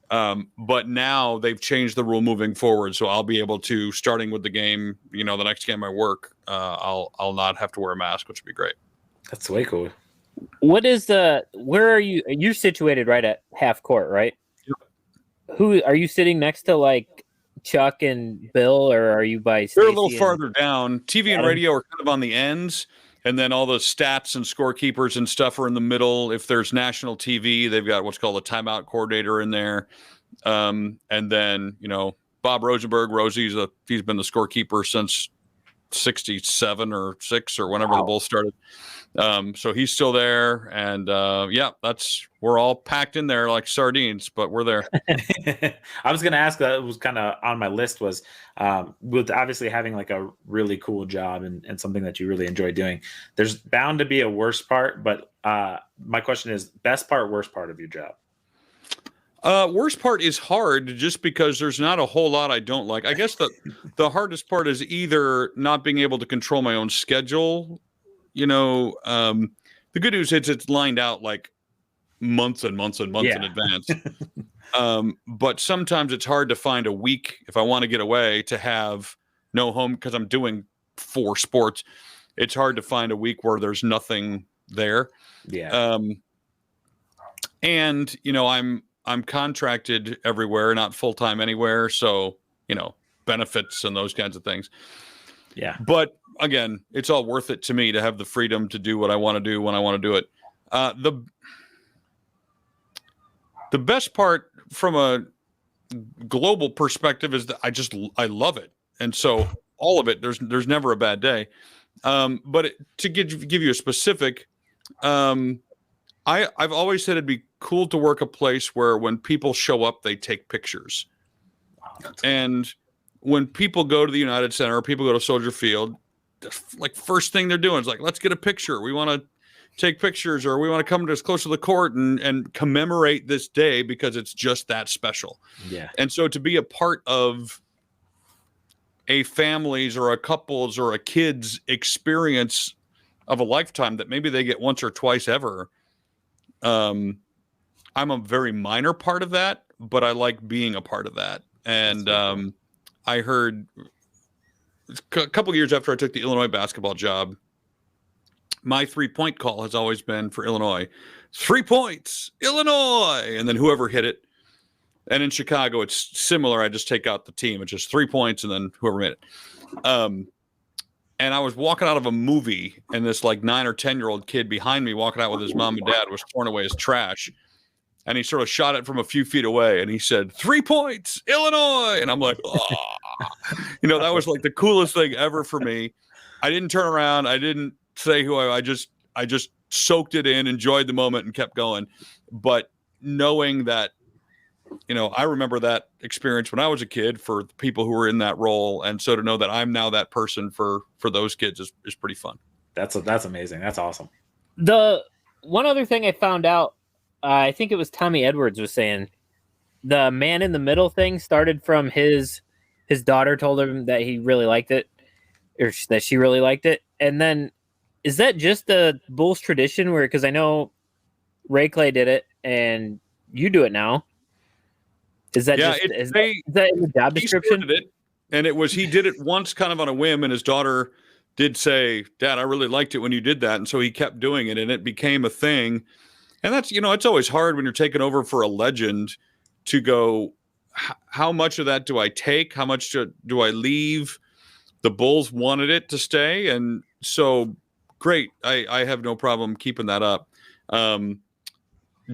Speaker 4: But now they've changed the rule moving forward. So I'll be able to, starting with the game, the next game I work, I'll not have to wear a mask, which would be great.
Speaker 2: That's way cool.
Speaker 3: Where are you? You're situated right at half court, right? Yep. Who are you sitting next to, like Chuck and Bill, or are you by Stacey?
Speaker 4: They're a little farther down. TV and radio are kind of on the ends, and then all the stats and scorekeepers and stuff are in the middle. If there's national TV, they've got what's called a timeout coordinator in there. And then, Bob Rosenberg, Rosie's he's been the scorekeeper since 67 or 6 or whenever the Bulls started. So he's still there, and we're all packed in there like sardines, but we're there.
Speaker 2: I was going to ask, that was kind of on my list, was with obviously having like a really cool job and something that you really enjoy doing, there's bound to be a worse part, but my question is, best part, worst part of your job?
Speaker 4: Worst part is hard just because there's not a whole lot I don't like. I guess the hardest part is either not being able to control my own schedule. The good news is it's lined out like months and months and months in advance. But sometimes it's hard to find a week if I want to get away to have no home because I'm doing 4 sports. It's hard to find a week where there's nothing there.
Speaker 2: Yeah.
Speaker 4: And I'm contracted everywhere, not full-time anywhere. So, benefits and those kinds of things.
Speaker 2: Yeah.
Speaker 4: But again, it's all worth it to me to have the freedom to do what I want to do when I want to do it. The best part from a global perspective is that I love it. And so all of it, there's never a bad day. But to give you a specific, I've always said it'd be cool to work a place where when people show up, they take pictures. Wow, and when people go to the United Center or people go to Soldier Field, like first thing they're doing is like, let's get a picture. We want to take pictures, or we want to come to as close to the court and commemorate this day because it's just that special.
Speaker 2: Yeah.
Speaker 4: And so to be a part of a family's or a couple's or a kid's experience of a lifetime that maybe they get once or twice ever, I'm a very minor part of that, but I like being a part of that. And I heard a couple of years after I took the Illinois basketball job, my 3-point call has always been for Illinois. 3 points, Illinois, and then whoever hit it. And in Chicago, it's similar. I just take out the team. It's just 3 points and then whoever made it. And I was walking out of a movie, and this like 9 or 10-year-old kid behind me walking out with his mom and dad was throwing away his trash. And he sort of shot it from a few feet away, and he said, 3 points, Illinois. And I'm like, oh. That was like the coolest thing ever for me. I didn't turn around. I didn't say who I just soaked it in, enjoyed the moment, and kept going. But knowing that, I remember that experience when I was a kid for the people who were in that role. And so to know that I'm now that person for those kids is pretty fun.
Speaker 2: That's amazing. That's awesome.
Speaker 3: The one other thing I found out, I think it was Tommy Edwards was saying, the man in the middle thing started from his his daughter told him that he really liked it, or that she really liked it. And then, is that just a Bulls tradition? Where, because I know Ray Clay did it, and you do it now. Is that is that in the job description?
Speaker 4: He started it, and he did it once, kind of on a whim, and his daughter did say, "Dad, I really liked it when you did that," and so he kept doing it, and it became a thing. And that's, it's always hard when you're taking over for a legend to go, how much of that do I take? How much do I leave? The Bulls wanted it to stay, and so great. I have no problem keeping that up.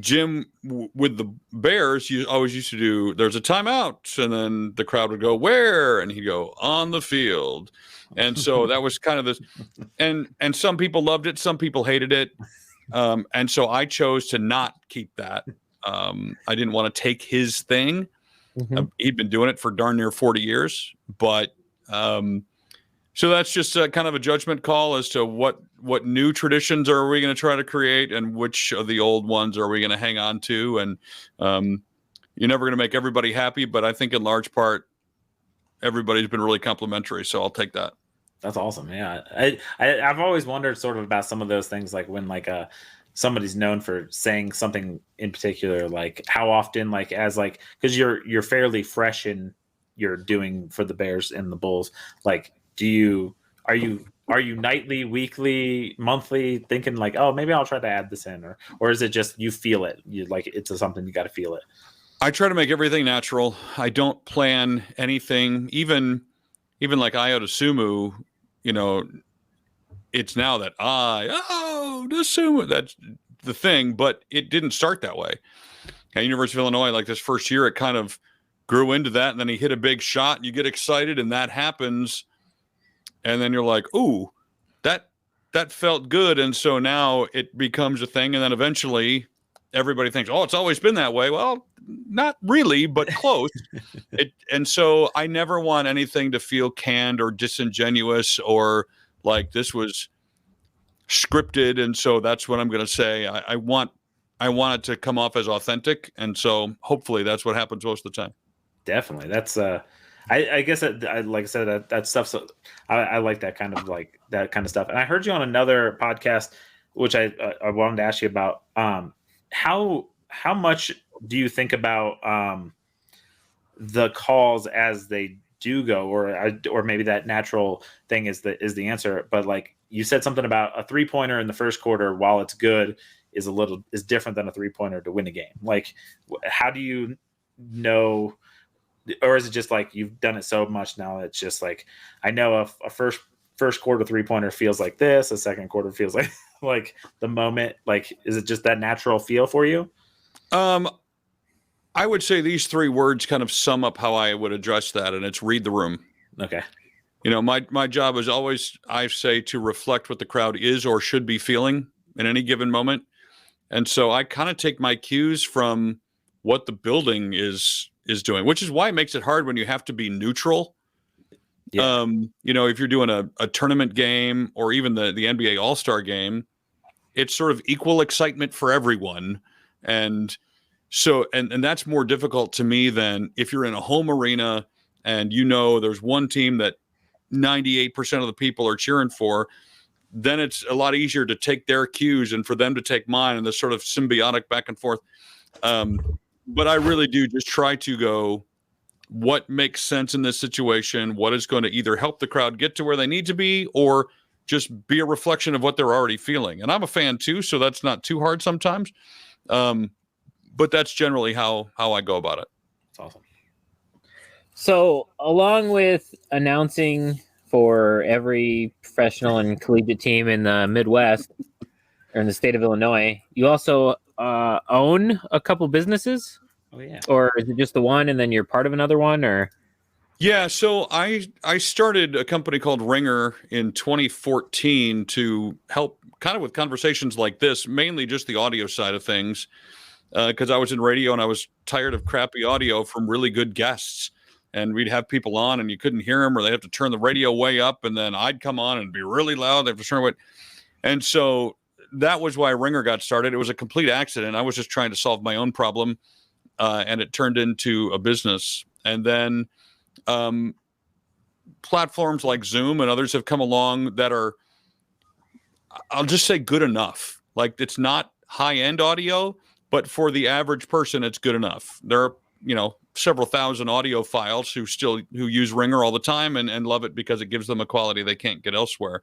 Speaker 4: Jim, with the Bears, you always used to do, there's a timeout, and then the crowd would go, where? And he'd go, on the field. And so that was kind of this, and some people loved it, some people hated it. And so I chose to not keep that. I didn't want to take his thing.
Speaker 3: Mm-hmm.
Speaker 4: He'd been doing it for darn near 40 years, but so that's just kind of a judgment call as to what new traditions are we going to try to create, and which of the old ones are we going to hang on to. And you're never going to make everybody happy, but I think in large part, everybody's been really complimentary. So I'll take that.
Speaker 2: That's awesome. Yeah. I've always wondered sort of about some of those things, like when somebody's known for saying something in particular, like how often, like as like, because you're fairly fresh in your doing for the Bears and the Bulls, like are you nightly, weekly, monthly thinking like, oh, maybe I'll try to add this in, or is it just you feel it, you like it's something you got to feel it?
Speaker 4: I try to make everything natural. I don't plan anything, even like Iota Sumu, it's now that the Sumu, that's the thing, but it didn't start that way. At University of Illinois, like this first year, it kind of grew into that, and then he hit a big shot, and you get excited, and that happens. And then you're like, ooh, that felt good. And so now it becomes a thing. And then eventually everybody thinks, oh, it's always been that way. Well, not really, but close. And so I never want anything to feel canned or disingenuous or like this was scripted. And so that's what I'm going to say. I want it to come off as authentic. And so hopefully that's what happens most of the time.
Speaker 2: Definitely. That's I guess like I said, that stuff. So I like that kind of stuff. And I heard you on another podcast, which I wanted to ask you about. How much do you think about the calls as they do go, or maybe that natural thing is the answer? But like you said something about a 3-pointer in the first quarter, while it's good, is different than a 3-pointer to win a game. Like, how do you know? Or is it just like you've done it so much now it's just like, I know a first quarter 3-pointer feels like this, a second quarter feels like the moment, like, is it just that natural feel for you?
Speaker 4: I would say these 3 words kind of sum up how I would address that, and it's read the room.
Speaker 2: Okay.
Speaker 4: My job is always, I say, to reflect what the crowd is or should be feeling in any given moment. And so I kind of take my cues from what the building is doing, which is why it makes it hard when you have to be neutral. Yeah. If you're doing a tournament game or even the NBA AllStar Game, it's sort of equal excitement for everyone. And so, and that's more difficult to me than if you're in a home arena and there's one team that 98% of the people are cheering for, then it's a lot easier to take their cues and for them to take mine, and this sort of symbiotic back and forth. But I really do just try to go, what makes sense in this situation? What is going to either help the crowd get to where they need to be, or just be a reflection of what they're already feeling? And I'm a fan too, so that's not too hard sometimes. But that's generally how I go about it.
Speaker 2: That's awesome.
Speaker 3: So along with announcing for every professional and collegiate team in the Midwest or in the state of Illinois, you also own a couple businesses?
Speaker 2: Oh yeah.
Speaker 3: Or is it just the one and then you're part of another one, or?
Speaker 4: Yeah, so I started a company called RINGR in 2014 to help kind of with conversations like this, mainly just the audio side of things, because I was in radio and I was tired of crappy audio from really good guests. And we'd have people on and you couldn't hear them, or they'd have to turn the radio way up, and then I'd come on and be really loud. They have to turn it. And so that was why RINGR got started. It was a complete accident. I was just trying to solve my own problem, and it turned into a business. And then platforms like Zoom and others have come along that are, I'll just say, good enough. Like, it's not high-end audio, but for the average person, it's good enough. There are, several thousand audiophiles who use Ringer all the time and love it because it gives them a quality they can't get elsewhere.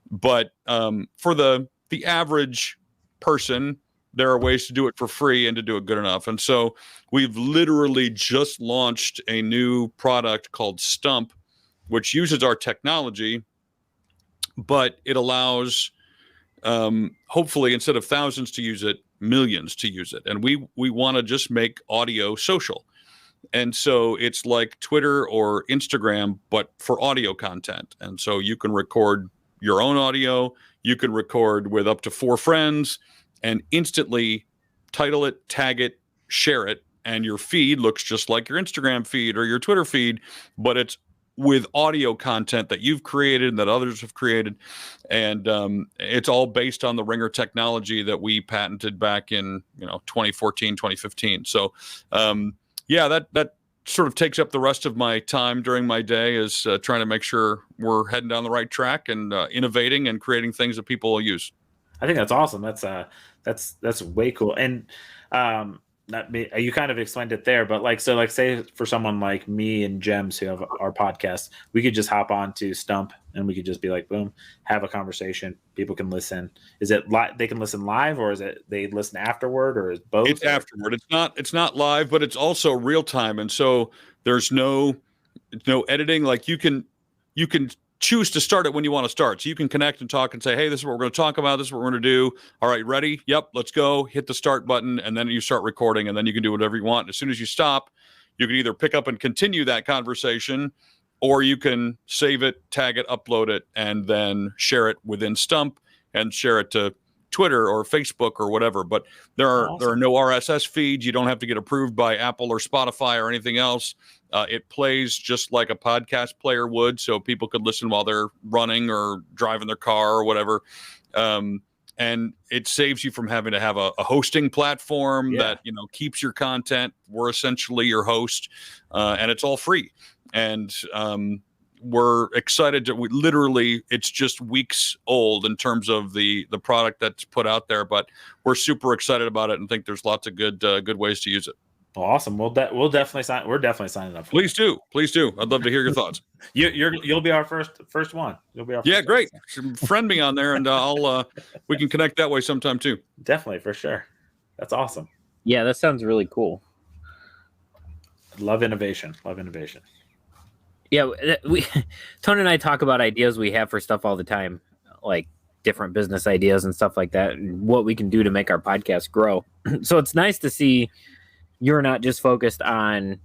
Speaker 4: But for the average person, there are ways to do it for free and to do it good enough. And so we've literally just launched a new product called Stump, which uses our technology, but it allows, hopefully, instead of thousands to use it, millions to use it. And we want to just make audio social. And so it's like Twitter or Instagram, but for audio content. And so you can record your own audio, you can record with up to 4 friends and instantly title it, tag it, share it. And your feed looks just like your Instagram feed or your Twitter feed, but it's with audio content that you've created and that others have created. And it's all based on the Ringer technology that we patented back in 2014, 2015. So that sort of takes up the rest of my time during my day, is trying to make sure we're heading down the right track and innovating and creating things that people will use.
Speaker 2: I think that's awesome. That's way cool. And you kind of explained it there, but say for someone like me and Jems who have our podcast, we could just hop on to Stump and we could just be like, boom, have a conversation. People can listen. Is it they can listen live, or is it they listen afterward, or is both?
Speaker 4: It's afterward. It's not live, but it's also real time. And so there's no editing. Like you can choose to start it when you want to start. So you can connect and talk and say, hey, this is what we're going to talk about. This is what we're going to do. All right, ready? Yep, let's go. Hit the start button, and then you start recording, and then you can do whatever you want. As soon as you stop, you can either pick up and continue that conversation, or you can save it, tag it, upload it, and then share it within Stump and share it to Twitter or Facebook or whatever. But there are no RSS feeds. You don't have to get approved by Apple or Spotify or anything else. It plays just like a podcast player would, so people could listen while they're running or driving their car or whatever. And it saves you from having to have a hosting platform that keeps your content. We're essentially your host, and it's all free. And we're excited to it's just weeks old in terms of the product that's put out there, but we're super excited about it and think there's lots of good ways to use it.
Speaker 2: Well, awesome. We'll definitely sign. We're definitely signing up.
Speaker 4: Please do. I'd love to hear your thoughts.
Speaker 2: You'll be our first one. You'll be our first
Speaker 4: great. Friend me on there, and we can connect that way sometime too.
Speaker 2: Definitely, for sure. That's awesome.
Speaker 3: Yeah, that sounds really cool.
Speaker 2: Love innovation.
Speaker 3: Yeah, Tone and I talk about ideas we have for stuff all the time, like different business ideas and stuff like that, and what we can do to make our podcast grow. So it's nice to see you're not just focused on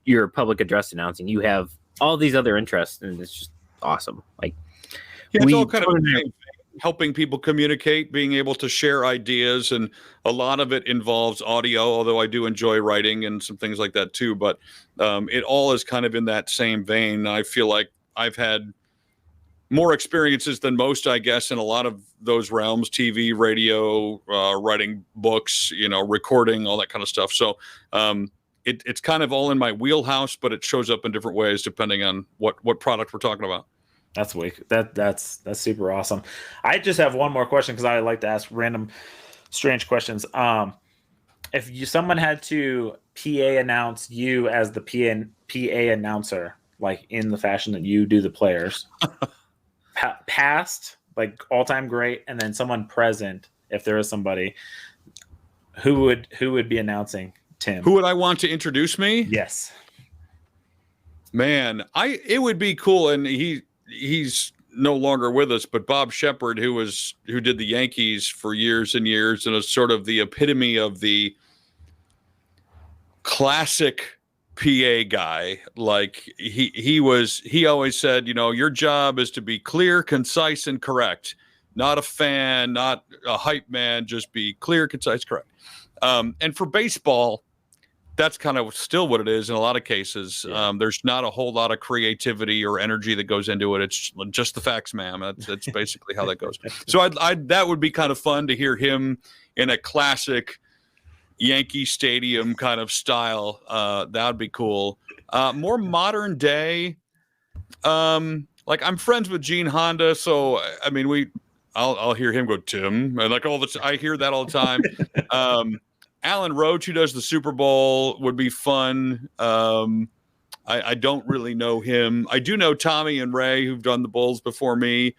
Speaker 3: your public address announcing. You have all these other interests, and it's just awesome. Like,
Speaker 4: it's all kind of helping people communicate, being able to share ideas, and a lot of it involves audio, although I do enjoy writing and some things like that too. But it all is kind of in that same vein. I feel like I've had more experiences than most, I guess, in a lot of those realms: TV, radio, writing books, recording, all that kind of stuff. So it's kind of all in my wheelhouse, but it shows up in different ways depending on what product we're talking about.
Speaker 2: That's super awesome. I just have one more question, because I like to ask random strange questions. If someone had to PA announce you as the PA announcer, like in the fashion that you do the players, past, like all-time great, and then someone present, if there is somebody, who would be announcing Tim?
Speaker 4: Who would I want to introduce me?
Speaker 2: Yes.
Speaker 4: Man, it would be cool, and he's no longer with us, but Bob Sheppard, who did the Yankees for years and years and is sort of the epitome of the classic PA guy. Like he always said, your job is to be clear, concise, and correct. Not a fan, not a hype man, just be clear, concise, correct. And for baseball, that's kind of still what it is in a lot of cases. Yeah. There's not a whole lot of creativity or energy that goes into it. It's just the facts, ma'am. That's basically how that goes. So that would be kind of fun to hear him in a classic Yankee Stadium kind of style. That would be cool. More modern day, Like I'm friends with Gene Honda, so I mean I'll hear him go Tim, and like all this I hear that all the time. Alan Roach, who does the Super Bowl, would be fun. I don't really know him. I do know Tommy and Ray, who've done the Bulls before me.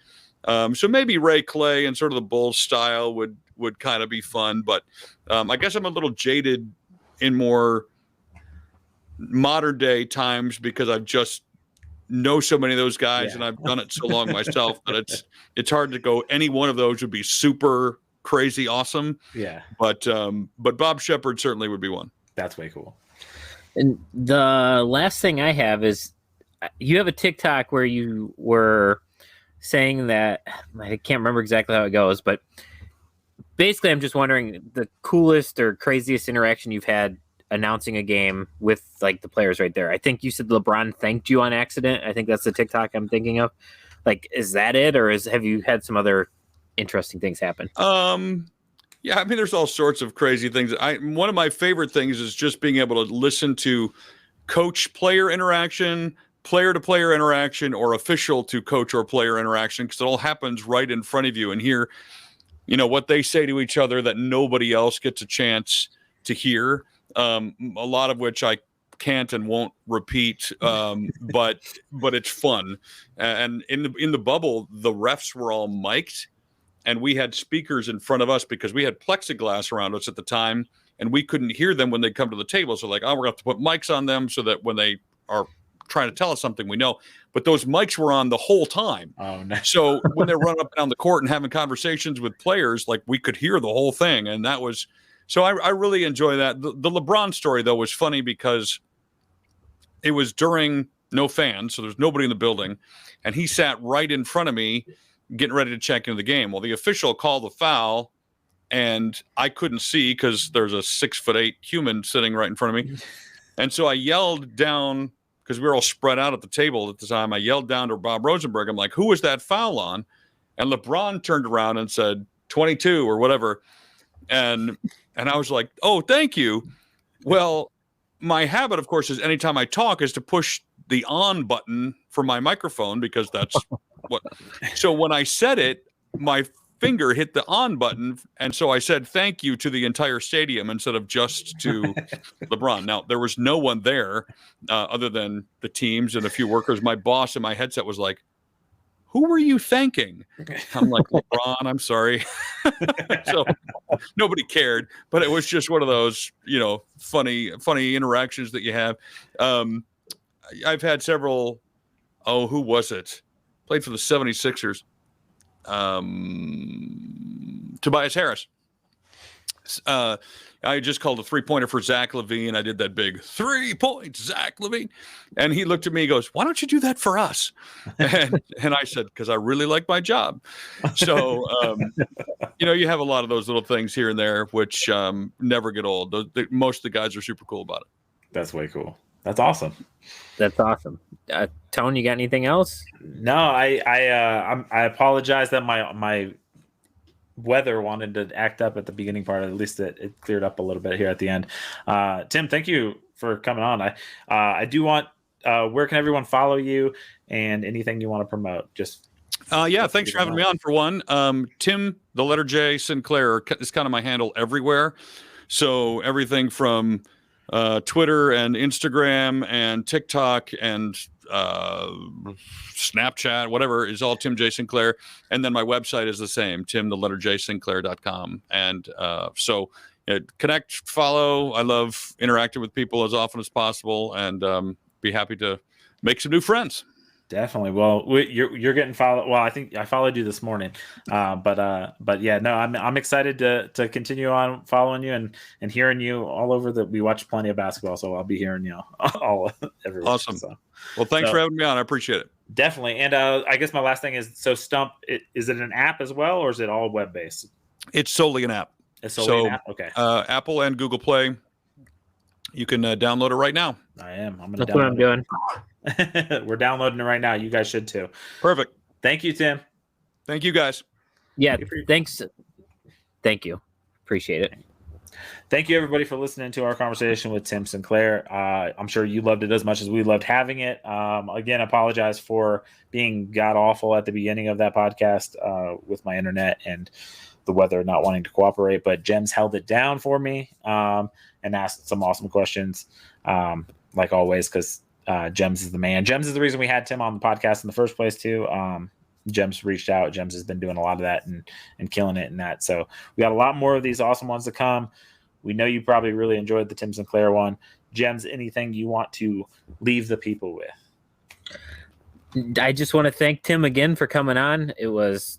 Speaker 4: So maybe Ray Clay and sort of the Bulls style would kind of be fun. But I guess I'm a little jaded in more modern day times because I've just know so many of those guys and I've done it so long myself that it's hard to go. Any one of those would be super crazy awesome.
Speaker 2: Yeah.
Speaker 4: But Bob Sheppard certainly would be one.
Speaker 2: That's way cool.
Speaker 3: And the last thing I have is you have a TikTok where you were saying that I can't remember exactly how it goes, but basically I'm just wondering the coolest or craziest interaction you've had announcing a game with like the players right there. I think you said LeBron thanked you on accident. I think that's the TikTok I'm thinking of. Like, is that it, or have you had some other interesting things happen?
Speaker 4: Yeah, I mean, there's all sorts of crazy things. One of my favorite things is just being able to listen to coach-player interaction, player-to-player interaction, or official to coach or player interaction, because it all happens right in front of you, and hear, what they say to each other that nobody else gets a chance to hear. A lot of which I can't and won't repeat, but it's fun. And in the bubble, the refs were all mic'd, and we had speakers in front of us because we had plexiglass around us at the time, and we couldn't hear them when they come to the table. So like, we're gonna have to put mics on them so that when they are trying to tell us something, we know. But those mics were on the whole time. Oh no! So when they're running up and down the court and having conversations with players, like we could hear the whole thing, and that was. So I really enjoy that. The LeBron story, though, was funny because it was during no fans, so there's nobody in the building, and he sat right in front of me getting ready to check into the game. Well, the official called the foul, and I couldn't see because there's a 6'8" human sitting right in front of me. And so I yelled down, because we were all spread out at the table at the time, I yelled down to Bob Rosenberg. I'm like, who was that foul on? And LeBron turned around and said, 22 or whatever. And I was like, oh, thank you. Well, my habit, of course, is anytime I talk is to push the on button for my microphone, because that's what. So when I said it, my finger hit the on button. And so I said thank you to the entire stadium instead of just to LeBron. Now, there was no one there other than the teams and a few workers. My boss in my headset was like, who were you thanking? I'm like, LeBron, I'm sorry. So nobody cared, but it was just one of those, funny interactions that you have. I've had several. Oh, who was it? Played for the 76ers. Tobias Harris. I just called a 3-pointer for Zach LaVine. I did that big 3 points, Zach LaVine. And he looked at me and goes, why don't you do that for us? And I said, because I really like my job. So, you have a lot of those little things here and there, which never get old. Most of the guys are super cool about it.
Speaker 2: That's way cool. That's awesome.
Speaker 3: That's awesome. Tone, you got anything else?
Speaker 2: No, I apologize that my weather wanted to act up at the beginning part. At least it cleared up a little bit here at the end. Tim, thank you for coming on. I do want, where can everyone follow you and anything you want to promote? Thanks
Speaker 4: for having me on for one. Tim, the letter J, Sinclair is kind of my handle everywhere. So everything from Twitter and Instagram and TikTok and Snapchat, whatever, is all Tim J. Sinclair. And then my website is the same, timtheletterjsinclair.com. And so connect, follow. I love interacting with people as often as possible, and be happy to make some new friends.
Speaker 2: Definitely. Well, you're getting followed. Well, I think I followed you this morning, but yeah, no, I'm excited to continue on following you and hearing you all over. We watch plenty of basketball, so I'll be hearing you all everywhere.
Speaker 4: Awesome. So, well, thanks for having me on. I appreciate it.
Speaker 2: Definitely. And I guess my last thing is, so Stump, is it an app as well, or is it all web based?
Speaker 4: It's solely an app.
Speaker 2: It's solely an app. Okay.
Speaker 4: Apple and Google Play. You can download it right now.
Speaker 2: I am.
Speaker 3: That's what I'm doing.
Speaker 2: We're downloading it right now. You guys should too.
Speaker 4: Perfect.
Speaker 2: Thank you, Tim.
Speaker 4: Thank you, guys.
Speaker 3: Yeah. Thanks. Thank you. Appreciate it.
Speaker 2: Thank you, everybody, for listening to our conversation with Tim Sinclair. I'm sure you loved it as much as we loved having it. Again, apologize for being god-awful at the beginning of that podcast with my internet and the weather not wanting to cooperate, but Jems held it down for me and asked some awesome questions, like always, because Jems is the man. Jems is the reason we had Tim on the podcast in the first place, too. Jems reached out. Jems has been doing a lot of that and killing it in that. So we got a lot more of these awesome ones to come. We know you probably really enjoyed the Tim Sinclair one. Jems, anything you want to leave the people with?
Speaker 3: I just want to thank Tim again for coming on. He was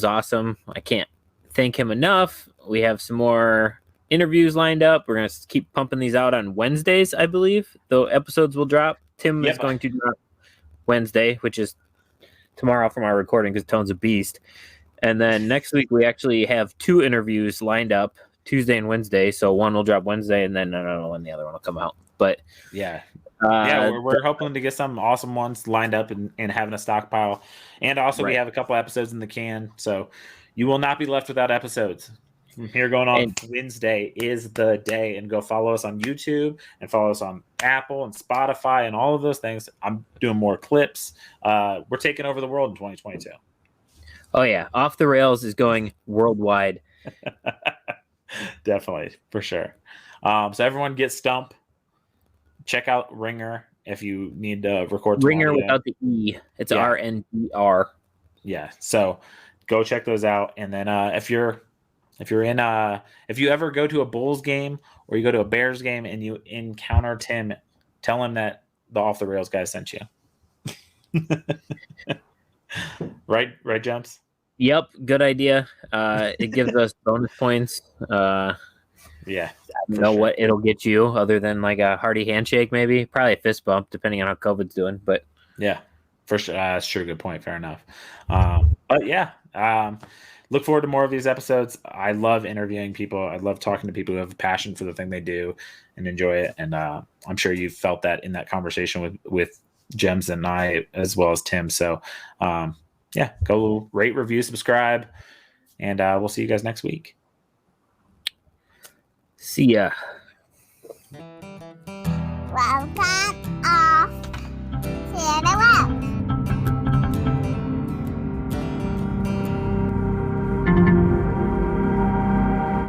Speaker 3: awesome. I can't thank him enough. We have some more interviews lined up. We're going to keep pumping these out on Wednesdays, I believe. The episodes will drop. Tim is going to drop Wednesday, which is tomorrow from our recording because Tone's a beast. And then next week we actually have 2 interviews lined up, Tuesday and Wednesday. So one will drop Wednesday, and then I don't know when the other one will come out. But
Speaker 2: we're hoping to get some awesome ones lined up and having a stockpile. And also we have a couple episodes in the can, so you will not be left without episodes. From here going on, Wednesday is the day. And go follow us on YouTube and follow us on Apple and Spotify and all of those things. I'm doing more clips. We're taking over the world in 2022. Oh,
Speaker 3: yeah. Off the Rails is going worldwide.
Speaker 2: Definitely, for sure. So everyone get Stump. Check out RINGR if you need to record.
Speaker 3: RINGR without the E. It's RNDR.
Speaker 2: Yeah. So go check those out. And then if you ever go to a Bulls game or you go to a Bears game and you encounter Tim, tell him that the Off the Rails guy sent you. Right, Jems?
Speaker 3: Yep, good idea. It gives us bonus points.
Speaker 2: Yeah.
Speaker 3: I don't know what it'll get you other than like a hearty handshake, maybe. Probably a fist bump, depending on how COVID's doing. But
Speaker 2: yeah, for sure. That's sure. Good point. Fair enough. But yeah, look forward to more of these episodes. I love interviewing people. I love talking to people who have a passion for the thing they do and enjoy it. And I'm sure you felt that in that conversation with Jems and I, as well as Tim. So yeah, go rate, review, subscribe, and we'll see you guys next week.
Speaker 3: See ya.
Speaker 1: Welcome off. See you